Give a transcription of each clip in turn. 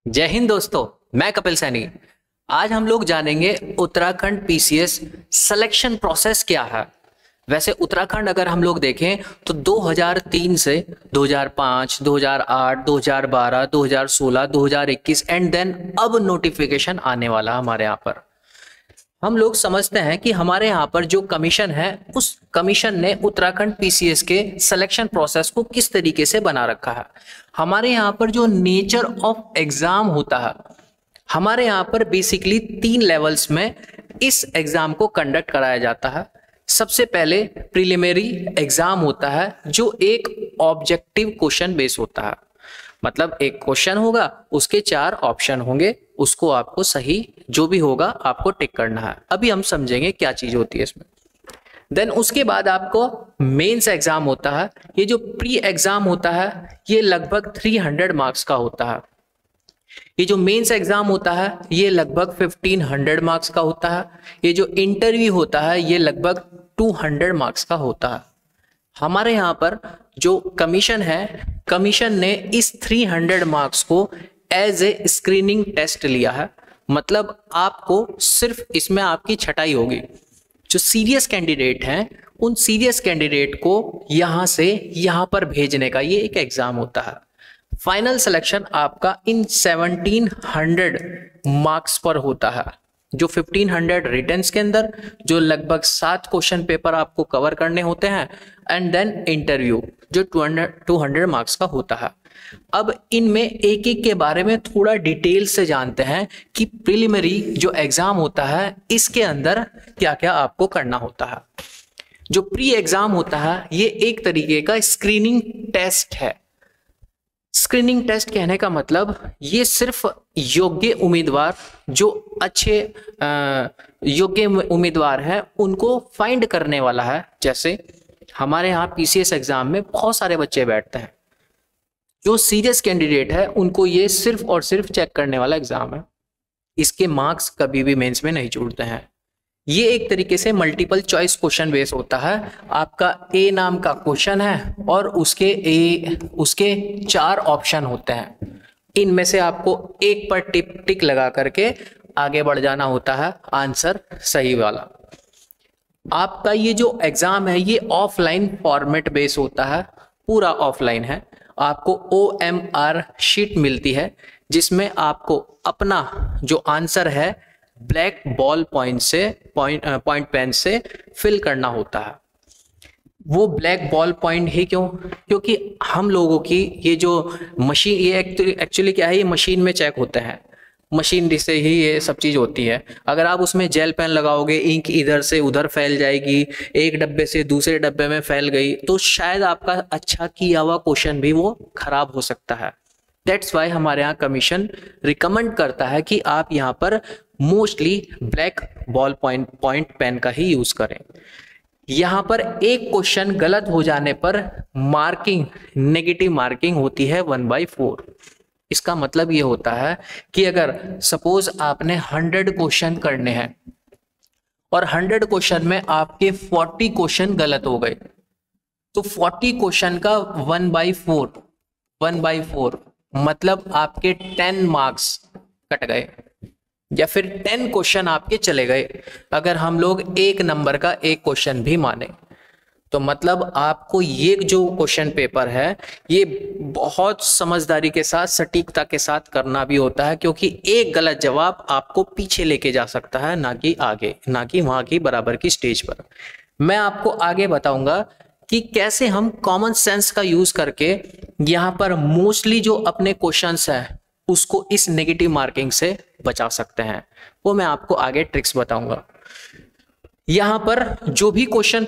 जय हिंद दोस्तों। मैं कपिल सैनी। आज हम लोग जानेंगे उत्तराखंड पीसीएस सिलेक्शन प्रोसेस क्या है। वैसे उत्तराखंड अगर हम लोग देखें तो 2003 से 2005, 2008, 2012, 2016, 2021 एंड देन अब नोटिफिकेशन आने वाला हमारे यहाँ पर। हम लोग समझते हैं कि हमारे यहाँ पर जो कमीशन है उस कमीशन ने उत्तराखंड पीसीएस के सिलेक्शन प्रोसेस को किस तरीके से बना रखा है। हमारे यहाँ पर जो नेचर ऑफ एग्जाम होता है, हमारे यहाँ पर बेसिकली 3 लेवल्स में इस एग्जाम को कंडक्ट कराया जाता है। सबसे पहले प्रिलिमिनरी एग्जाम होता है जो एक ऑब्जेक्टिव क्वेश्चन बेस होता है, मतलब एक क्वेश्चन होगा, उसके 4 ऑप्शन होंगे, उसको आपको सही जो भी होगा आपको टिक करना है। अभी हम समझेंगे क्या चीज होती है इसमें। देन उसके बाद आपको मेंस एग्जाम होता है। ये जो प्री एग्जाम होता है ये लगभग 300 मार्क्स का होता है। ये जो मेंस एग्जाम होता है ये लगभग 1500 मार्क्स का होता है। ये जो इंटरव्यू होता है ये लगभग 200 मार्क्स का होता है। हमारे यहाँ पर जो कमीशन है, कमीशन ने इस 300 मार्क्स को एज ए स्क्रीनिंग टेस्ट लिया है। मतलब आपको सिर्फ इसमें आपकी छटाई होगी। जो सीरियस कैंडिडेट हैं उन सीरियस कैंडिडेट को यहां से यहां पर भेजने का ये एक एग्जाम होता है। फाइनल सिलेक्शन आपका इन 1700 मार्क्स पर होता है, जो 1500 रिटन्स के अंदर जो लगभग 7 क्वेश्चन पेपर आपको कवर करने होते हैं एंड देन इंटरव्यू जो 200 मार्क्स का होता है। अब इनमें एक एक के बारे में थोड़ा डिटेल से जानते हैं कि प्रिलिमिनरी जो एग्जाम होता है इसके अंदर क्या क्या आपको करना होता है। जो प्री एग्जाम होता है ये एक तरीके का स्क्रीनिंग टेस्ट है। स्क्रीनिंग टेस्ट कहने का मतलब ये सिर्फ योग्य उम्मीदवार जो अच्छे योग्य उम्मीदवार हैं उनको फाइंड करने वाला है। जैसे हमारे यहाँ पीसीएस एग्जाम में बहुत सारे बच्चे बैठते हैं, जो सीरियस कैंडिडेट है उनको ये सिर्फ और सिर्फ चेक करने वाला एग्जाम है। इसके मार्क्स कभी भी मेंस में नहीं छूटते हैं। ये एक तरीके से मल्टीपल चॉइस क्वेश्चन बेस होता है। आपका ए नाम का क्वेश्चन है और उसके 4 ऑप्शन होते हैं। इनमें से आपको एक पर टिक लगा करके आगे बढ़ जाना होता है आंसर सही वाला। आपका ये जो एग्जाम है ये ऑफलाइन फॉर्मेट बेस होता है, पूरा ऑफलाइन है। आपको OMR शीट मिलती है जिसमें आपको अपना जो आंसर है ब्लैक बॉल पॉइंट पेन से फिल करना होता है। वो ब्लैक बॉल पॉइंट ही क्यों? क्योंकि हम लोगों की ये जो मशीन, ये एक्चुअली क्या है, ये मशीन में चेक होते हैं, मशीनरी से ही ये सब चीज होती है। अगर आप उसमें जेल पेन लगाओगे, इंक इधर से उधर फैल जाएगी, एक डब्बे से दूसरे डब्बे में फैल गई, तो शायद आपका अच्छा किया हुआ क्वेश्चन भी वो खराब हो सकता है। दैट्स वाई हमारे यहाँ कमीशन रिकमेंड करता है कि आप यहाँ पर mostly black ball point pen का ही यूज करें। यहाँ पर एक क्वेश्चन गलत हो जाने पर मार्किंग, नेगेटिव मार्किंग होती है 1/4। इसका मतलब ये होता है कि अगर सपोज आपने 100 क्वेश्चन करने हैं और 100 क्वेश्चन में आपके 40 क्वेश्चन गलत हो गए, तो 40 क्वेश्चन का 1/4 मतलब आपके 10 मार्क्स कट गए, या फिर 10 क्वेश्चन आपके चले गए। अगर हम लोग एक नंबर का एक क्वेश्चन भी माने तो मतलब आपको ये जो क्वेश्चन पेपर है ये बहुत समझदारी के साथ, सटीकता के साथ करना भी होता है, क्योंकि एक गलत जवाब आपको पीछे लेके जा सकता है, ना कि आगे, ना कि वहां की बराबर की स्टेज पर। मैं आपको आगे बताऊंगा कि कैसे हम कॉमन सेंस का यूज करके यहाँ पर मोस्टली जो अपने क्वेश्चंस है उसको इस नेगेटिव मार्किंग से बचा सकते हैं। वो मैं आपको आगे ट्रिक्स बताऊंगा। यहां पर जो भी क्वेश्चन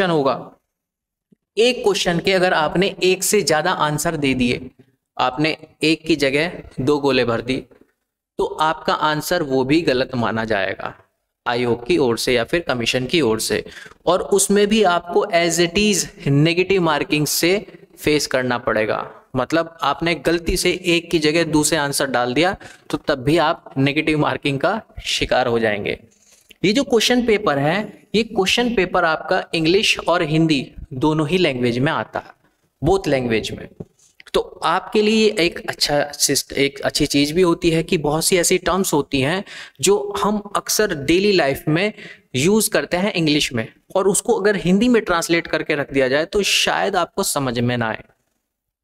होगा, एक क्वेश्चन के अगर आपने एक से ज्यादा आंसर दे दिए, आपने एक की जगह 2 गोले भर दी, तो आपका आंसर वो भी गलत माना जाएगा आयोग की ओर से या फिर कमीशन की ओर से, और उसमें भी आपको as it is negative marking से फेस करना पड़ेगा। मतलब आपने गलती से एक की जगह दूसरे आंसर डाल दिया तो तब भी आप नेगेटिव मार्किंग का शिकार हो जाएंगे। ये जो क्वेश्चन पेपर है, ये क्वेश्चन पेपर आपका इंग्लिश और हिंदी दोनों ही लैंग्वेज में आता है, बोथ लैंग्वेज में। तो आपके लिए एक अच्छी चीज भी होती है कि बहुत सी ऐसी टर्म्स होती हैं जो हम अक्सर डेली लाइफ में यूज करते हैं इंग्लिश में, और उसको अगर हिंदी में ट्रांसलेट करके रख दिया जाए तो शायद आपको समझ में ना आए।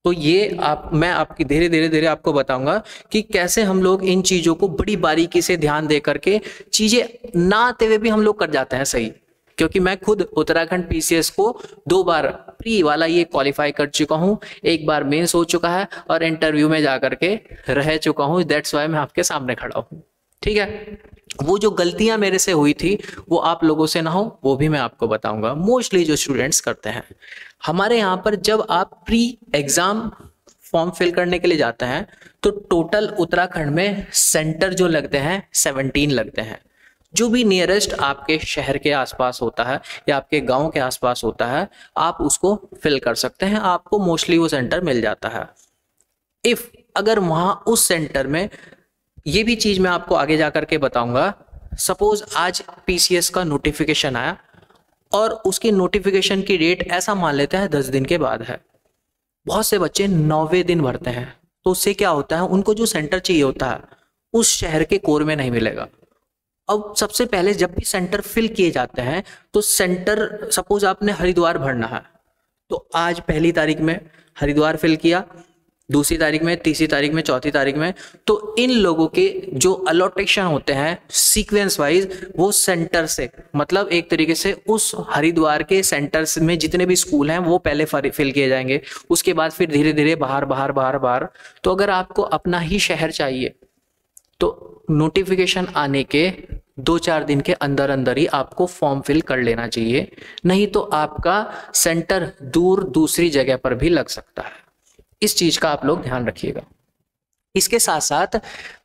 तो ये मैं आपकी धीरे धीरे आपको बताऊंगा कि कैसे हम लोग इन चीजों को बड़ी बारीकी से ध्यान दे करके, चीजें ना आते हुए भी हम लोग कर जाते हैं सही। क्योंकि मैं खुद उत्तराखंड पीसीएस को 2 बार प्री वाला ये क्वालिफाई कर चुका हूं, 1 बार मेंस हो चुका है और इंटरव्यू में जाकर के रह चुका हूं। दैट्स वाई मैं आपके सामने खड़ा हूं। ठीक है, वो जो गलतियां मेरे से हुई थी वो आप लोगों से ना हो, वो भी मैं आपको बताऊंगा। मोस्टली जो स्टूडेंट्स करते हैं हमारे यहाँ पर, जब आप प्री एग्जाम फॉर्म फिल करने के लिए जाते हैं तो टोटल उत्तराखंड में सेंटर जो लगते हैं 17 लगते हैं। जो भी नियरेस्ट आपके शहर के आसपास होता है या आपके गांव के आसपास होता है, आप उसको फिल कर सकते हैं, आपको मोस्टली वो सेंटर मिल जाता है। इफ अगर वहां उस सेंटर में, ये भी चीज मैं आपको आगे जाकर के बताऊंगा, सपोज आज पीसीएस का नोटिफिकेशन आया और उसकी नोटिफिकेशन की डेट ऐसा मान लेते हैं 10 दिन के बाद है। बहुत से बच्चे 9वें दिन भरते हैं, तो उससे क्या होता है, उनको जो सेंटर चाहिए होता है उस शहर के कोर में नहीं मिलेगा। अब सबसे पहले जब भी सेंटर फिल किए जाते हैं तो सेंटर, सपोज आपने हरिद्वार भरना है तो आज 1 तारीख में हरिद्वार फिल किया, 2 तारीख में, 3 तारीख में, 4 तारीख में, तो इन लोगों के जो अलॉटेशन होते हैं सीक्वेंस वाइज, वो सेंटर से, मतलब एक तरीके से उस हरिद्वार के सेंटर्स में जितने भी स्कूल हैं वो पहले फिल किए जाएंगे, उसके बाद फिर धीरे धीरे बाहर। तो अगर आपको अपना ही शहर चाहिए तो नोटिफिकेशन आने के 2-4 दिन के अंदर अंदर ही आपको फॉर्म फिल कर लेना चाहिए, नहीं तो आपका सेंटर दूर दूसरी जगह पर भी लग सकता है। इस चीज का आप लोग ध्यान रखिएगा। इसके साथ साथ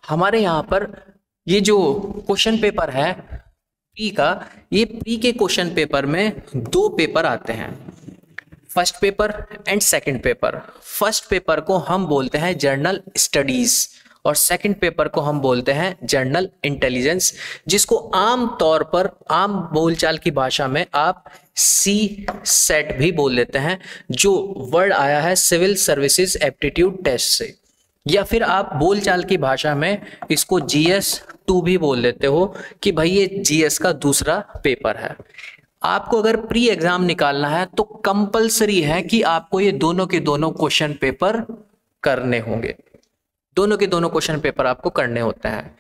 हमारे यहाँ पर ये जो क्वेश्चन पेपर है प्री का, ये प्री के क्वेश्चन पेपर में 2 पेपर आते हैं, first paper and second paper. First paper को हम बोलते हैं जनरल स्टडीज और सेकंड पेपर को हम बोलते हैं जनरल इंटेलिजेंस, जिसको आम तौर पर आम बोलचाल की भाषा में आप सी सेट भी बोल देते हैं, जो वर्ड आया है सिविल सर्विसेज एप्टीट्यूड टेस्ट से, या फिर आप बोलचाल की भाषा में इसको GS2 भी बोल देते हो कि भाई ये GS का दूसरा पेपर है। आपको अगर प्री एग्जाम निकालना है तो कंपलसरी है कि आपको ये दोनों के दोनों क्वेश्चन पेपर करने होंगे, दोनों के दोनों क्वेश्चन पेपर आपको करने होते हैं।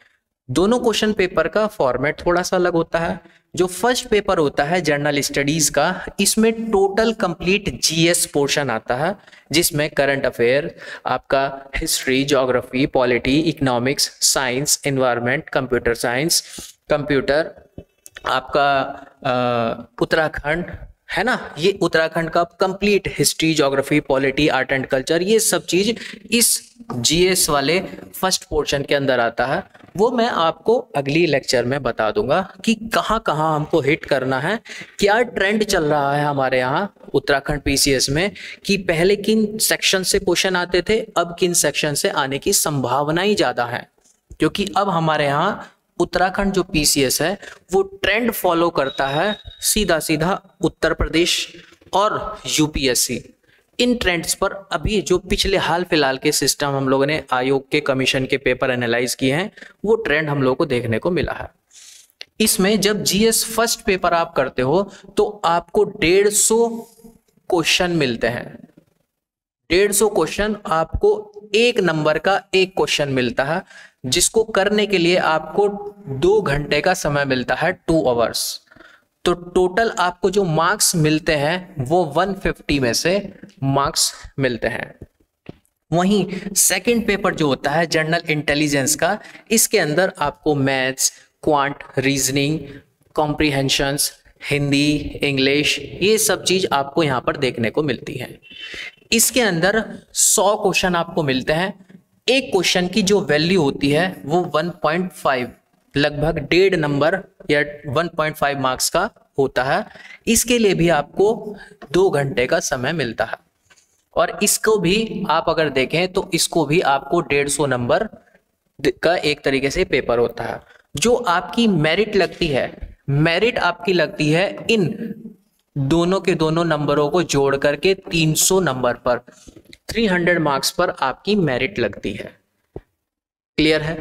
दोनों क्वेश्चन पेपर का फॉर्मेट थोड़ा सा अलग होता है। जो फर्स्ट पेपर होता है जनरल स्टडीज का, इसमें टोटल कंप्लीट GS पोर्शन आता है, जिसमें करंट अफेयर, आपका history, geography, polity, economics, science, environment, computer science, computer, आपका उत्तराखंड है ना, ये उत्तराखंड का complete history, geography, polity, art and culture, ये सब चीज इस GS वाले फर्स्ट पोर्शन के अंदर आता है। वो मैं आपको अगली लेक्चर में बता दूंगा कि कहाँ कहाँ हमको हिट करना है, क्या ट्रेंड चल रहा है हमारे यहाँ उत्तराखंड PCS में, कि पहले किन सेक्शन से क्वेश्चन आते थे, अब किन सेक्शन से आने की संभावनाएं ज्यादा है। क्योंकि अब हमारे यहाँ उत्तराखंड जो PCS है वो ट्रेंड फॉलो करता है सीधा सीधा उत्तर प्रदेश और UPSC। इन ट्रेंड्स पर अभी जो पिछले हाल फिलहाल के सिस्टम हम लोगों ने आयोग के कमीशन के पेपर एनालाइज किए हैं, वो ट्रेंड हम लोगों को देखने को मिला है। इसमें जब GS फर्स्ट पेपर आप करते हो तो आपको 150 क्वेश्चन मिलते हैं। 150 क्वेश्चन आपको 1 नंबर का 1 क्वेश्चन मिलता है, जिसको करने के लिए आपको 2 घंटे का समय मिलता है, 2 आवर्स। तो टोटल आपको जो मार्क्स मिलते हैं वो 150 में से मार्क्स मिलते हैं। वहीं सेकंड पेपर जो होता है जनरल इंटेलिजेंस का, इसके अंदर आपको maths, quant, reasoning, comprehensions, Hindi, English, ये सब चीज आपको यहाँ पर देखने को मिलती है। इसके अंदर 100 क्वेश्चन आपको मिलते हैं। एक क्वेश्चन की जो वैल्यू होती है वो 1.5, लगभग 1.5 नंबर या 1.5 मार्क्स का होता है। इसके लिए भी आपको 2 घंटे का समय मिलता है, और इसको भी आप अगर देखें तो इसको भी आपको 150 नंबर का एक तरीके से पेपर होता है। जो आपकी मेरिट लगती है, मेरिट आपकी लगती है इन दोनों के दोनों नंबरों को जोड़ करके 300 नंबर पर 300 मार्क्स पर आपकी मेरिट लगती है। क्लियर है?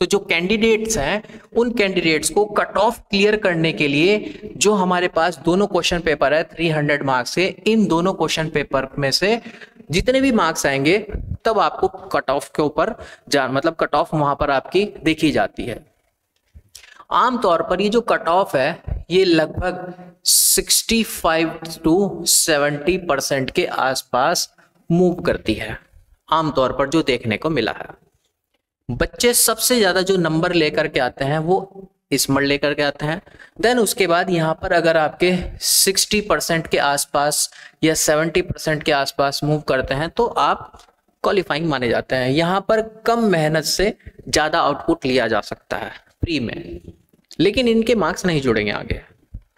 तो जो कैंडिडेट्स हैं उन कैंडिडेट्स को कट ऑफ क्लियर करने के लिए जो हमारे पास दोनों क्वेश्चन पेपर है 300 मार्क्स से, इन दोनों क्वेश्चन पेपर में से जितने भी मार्क्स आएंगे तब आपको कट ऑफ के ऊपर मतलब कट ऑफ वहां पर आपकी देखी जाती है। आमतौर पर ये जो कट ऑफ है ये लगभग 65 to 70% के आसपास मूव करती है, आमतौर पर जो देखने को मिला है। बच्चे सबसे ज्यादा जो नंबर लेकर के आते हैं वो स्मॉल लेकर के आते हैं। देन उसके बाद यहाँ पर अगर आपके 60% के आसपास या 70% के आसपास मूव करते हैं तो आप क्वालिफाइंग माने जाते हैं। यहाँ पर कम मेहनत से ज्यादा आउटपुट लिया जा सकता है प्री में, लेकिन इनके मार्क्स नहीं जुड़ेंगे आगे।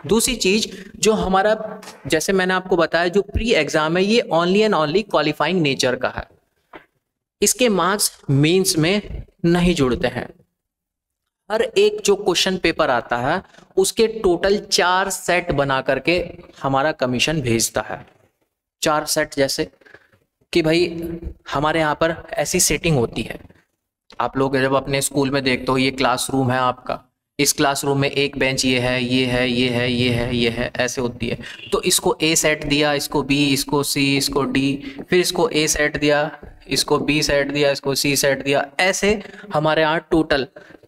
दूसरी चीज जो हमारा, जैसे मैंने आपको बताया, जो प्री एग्जाम है ये only and only qualifying nature का है, इसके मार्क्स मेंस में नहीं जुड़ते हैं। हर एक जो क्वेश्चन पेपर आता है उसके टोटल 4 सेट बना करके हमारा कमीशन भेजता है। 4 सेट, जैसे कि भाई हमारे यहाँ पर ऐसी सेटिंग होती है, आप लोग जब अपने स्कूल में देखते हो ये क्लासरूम है आपका, इस क्लासरूम में एक बेंच ये है, ये है, ये है, ये है, ये है, ऐसे होती है। तो इसको ए सेट दिया, इसको बी, इसको सी, इसको डी, फिर इसको ए सेट दिया, इसको बी सेट दिया, इसको सी सेट दिया, ऐसे हमारे यहाँ टोटल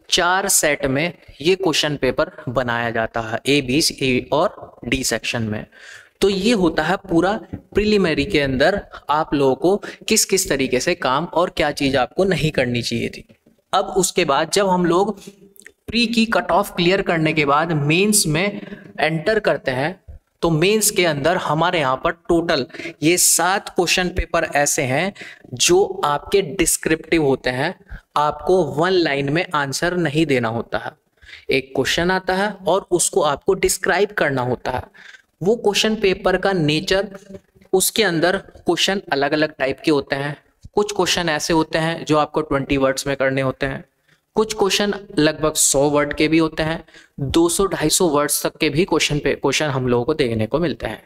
4 सेट में ये क्वेश्चन पेपर बनाया जाता है, ए, बी, सी और डी सेक्शन में। तो ये होता है पूरा प्रिलिमिनरी के अंदर आप लोगों को किस किस तरीके से काम और क्या चीज आपको नहीं करनी चाहिए थी। अब उसके बाद जब हम लोग प्री की कट ऑफ क्लियर करने के बाद मेंस में एंटर करते हैं तो मेंस के अंदर हमारे यहाँ पर टोटल ये 7 क्वेश्चन पेपर ऐसे हैं जो आपके डिस्क्रिप्टिव होते हैं, आपको 1 लाइन में आंसर नहीं देना होता है। एक क्वेश्चन आता है और उसको आपको डिस्क्राइब करना होता है। वो क्वेश्चन पेपर का नेचर, उसके अंदर क्वेश्चन अलग अलग टाइप के होते हैं। कुछ क्वेश्चन ऐसे होते हैं जो आपको 20 वर्ड्स में करने होते हैं, कुछ क्वेश्चन लगभग 100 वर्ड के भी होते हैं, 200-250 वर्ड्स तक के भी क्वेश्चन हम लोगों को देखने को मिलते हैं।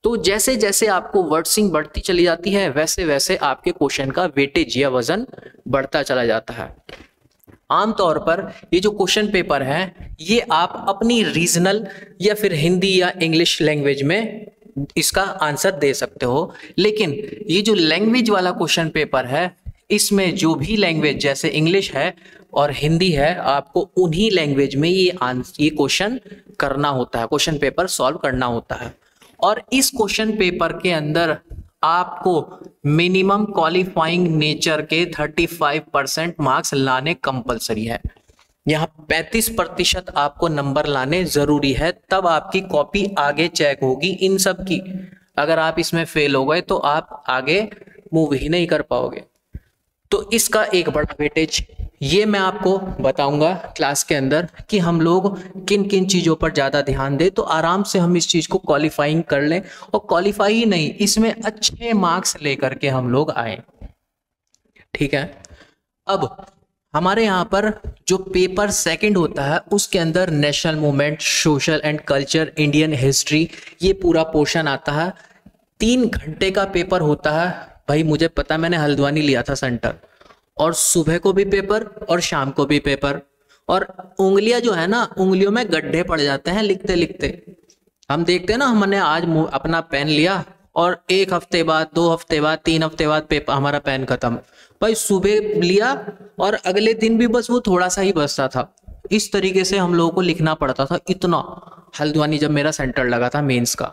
तो जैसे जैसे आपको वर्डसिंग बढ़ती चली जाती है वैसे वैसे आपके क्वेश्चन का वेटेज या वजन बढ़ता चला जाता है। आमतौर पर ये जो क्वेश्चन पेपर है ये आप अपनी रीजनल या फिर हिंदी या इंग्लिश लैंग्वेज में इसका आंसर दे सकते हो, लेकिन ये जो लैंग्वेज वाला क्वेश्चन पेपर है इसमें जो भी लैंग्वेज जैसे इंग्लिश है और हिंदी है, आपको उन्हीं लैंग्वेज में ये क्वेश्चन करना होता है, क्वेश्चन पेपर सॉल्व करना होता है। और इस क्वेश्चन पेपर के अंदर आपको मिनिमम क्वालिफाइंग नेचर के 35% मार्क्स लाने कंपलसरी है। यहाँ 35% आपको नंबर लाने जरूरी है, तब आपकी कॉपी आगे चेक होगी इन सब की। अगर आप इसमें फेल हो गए तो आप आगे मूव ही नहीं कर पाओगे। तो इसका एक बड़ा वेटेज ये मैं आपको बताऊंगा क्लास के अंदर कि हम लोग किन किन चीजों पर ज्यादा ध्यान दें तो आराम से हम इस चीज को क्वालिफाइंग कर लें, और क्वालिफाई ही नहीं इसमें अच्छे मार्क्स लेकर के हम लोग आए। ठीक है, अब हमारे यहाँ पर जो पेपर सेकंड होता है उसके अंदर national movement, social and culture, Indian history, ये पूरा पोर्शन आता है। 3 घंटे का पेपर होता है। भाई मुझे पता, मैंने हल्द्वानी लिया था सेंटर, और सुबह को भी पेपर और शाम को भी पेपर, और उंगलियां जो है ना, उंगलियों में गड्ढे पड़ जाते हैं लिखते लिखते। हम देखते हैं ना, हमने आज अपना पेन लिया और 1 हफ्ते बाद, 2 हफ्ते बाद, 3 हफ्ते बाद पेपर हमारा पेन खत्म। भाई सुबह लिया और अगले दिन भी बस वो थोड़ा सा ही बचता था। इस तरीके से हम लोगों को लिखना पड़ता था इतना, हल्द्वानी जब मेरा सेंटर लगा था मेंस का।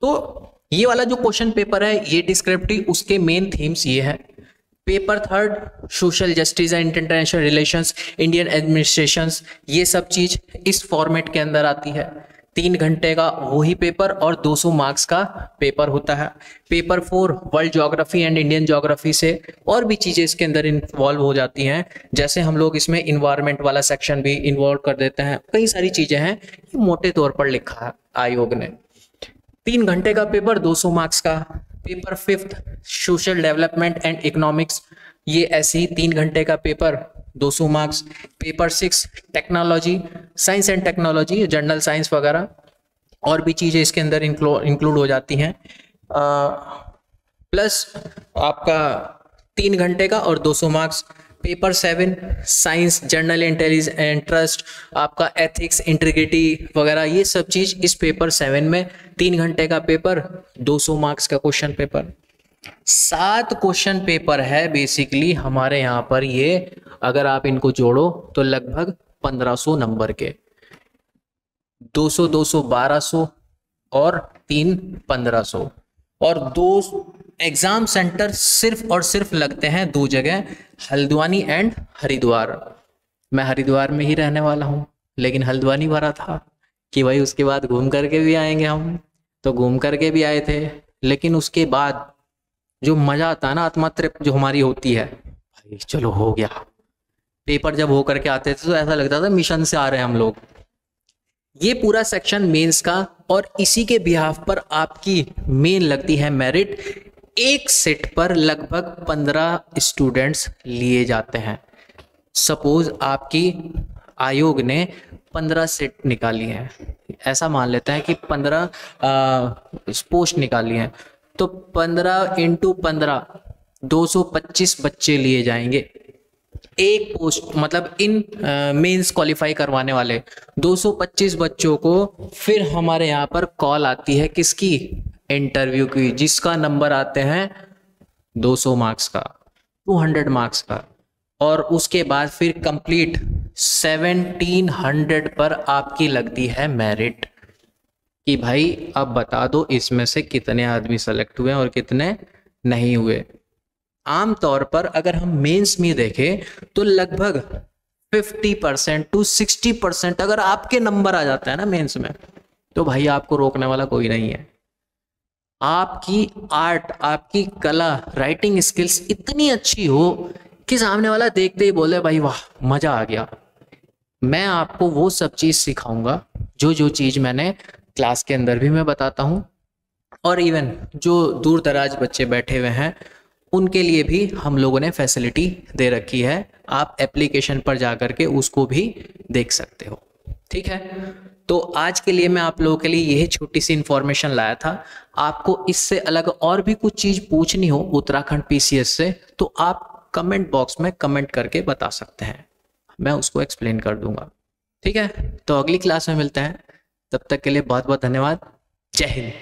तो ये वाला जो क्वेश्चन पेपर है ये डिस्क्रिप्टिव, उसके मेन थीम्स ये है। Paper third social justice and international relations, Indian administrations, ये सब चीज इस फॉर्मेट के अंदर आती है। 3 घंटे का वही पेपर और 200 मार्क्स का पेपर होता है। Paper 4 world geography and Indian geography से और भी चीजें इसके अंदर इन्वॉल्व हो जाती हैं, जैसे हम लोग इसमें इन्वायरमेंट वाला सेक्शन भी इन्वॉल्व कर देते हैं। कई सारी चीजें हैं, ये मोटे तौर पर लिखा है आयोग ने। 3 घंटे का पेपर 200 मार्क्स का। Paper 5 social development and economics, ये ऐसे ही 3 घंटे का paper 200 marks. Paper 6 technology, science and technology, general science वगैरह, और भी चीज़ें इसके अंदर इंक्लूड हो जाती हैं। प्लस आपका 3 घंटे का और 200 marks. Paper 7 science, general interest, आपका एथिक्स, इंटीग्रिटी वगैरह, ये सब चीज़ इस पेपर 7 में। 3 घंटे का पेपर, 200 मार्क्स का क्वेश्चन पेपर। 7 क्वेश्चन पेपर है बेसिकली हमारे यहाँ पर ये। अगर आप इनको जोड़ो तो लगभग 1500 नंबर के, 200 200 1200 और 3 1500। और 2 एग्जाम सेंटर सिर्फ और सिर्फ लगते हैं 2 जगह, हल्द्वानी एंड हरिद्वार। मैं हरिद्वार में ही रहने वाला हूँ, लेकिन हल्द्वानी भरा था कि भाई उसके बाद घूम करके भी आएंगे हम, तो घूम करके भी आए थे। लेकिन उसके बाद जो मजा आता है ना, आत्मा तृप्त जो हमारी होती है, भाई चलो हो गया। पेपर जब हो करके आते थे तो ऐसा लगता था मिशन से आ रहे हैं हम लोग। ये पूरा सेक्शन मेंस का, और इसी के बिहाफ पर आपकी मेन लगती है मेरिट। एक सेट पर लगभग 15 स्टूडेंट्स लिए जाते हैं। सपोज आपकी आयोग ने 15 सेट निकाली है, ऐसा मान लेते हैं कि 15 पोस्ट निकाली हैं, तो 15 इंटू 15 225 बच्चे लिए जाएंगे एक पोस्ट, मतलब इन मेंस क्वालिफाई करवाने वाले 225 बच्चों को। फिर हमारे यहाँ पर कॉल आती है किसकी, इंटरव्यू की, जिसका नंबर आते हैं 200 मार्क्स का, 200 मार्क्स का। और उसके बाद फिर कंप्लीट 1700 पर आपकी लगती है मेरिट कि भाई अब बता दो इसमें से कितने आदमी सेलेक्ट हुए और कितने नहीं हुए। आमतौर पर अगर हम मेंस में देखें तो लगभग 50% टू 60% अगर आपके नंबर आ जाता है ना मेंस में, तो भाई आपको रोकने वाला कोई नहीं है। आपकी आर्ट, आपकी कला, राइटिंग स्किल्स इतनी अच्छी हो कि सामने वाला देखते ही बोले भाई वाह मजा आ गया। मैं आपको वो सब चीज सिखाऊंगा जो चीज मैंने क्लास के अंदर भी मैं बताता हूँ, और इवन जो दूर दराज बच्चे बैठे हुए हैं उनके लिए भी हम लोगों ने फैसिलिटी दे रखी है। आप एप्लीकेशन पर जा करके उसको भी देख सकते हो। ठीक है, तो आज के लिए मैं आप लोगों के लिए यही छोटी सी इंफॉर्मेशन लाया था। आपको इससे अलग और भी कुछ चीज पूछनी हो उत्तराखंड पीसीएस से, तो आप कमेंट बॉक्स में कमेंट करके बता सकते हैं, मैं उसको एक्सप्लेन कर दूंगा। ठीक है, तो अगली क्लास में मिलते हैं, तब तक के लिए बहुत बहुत धन्यवाद। जय हिंद।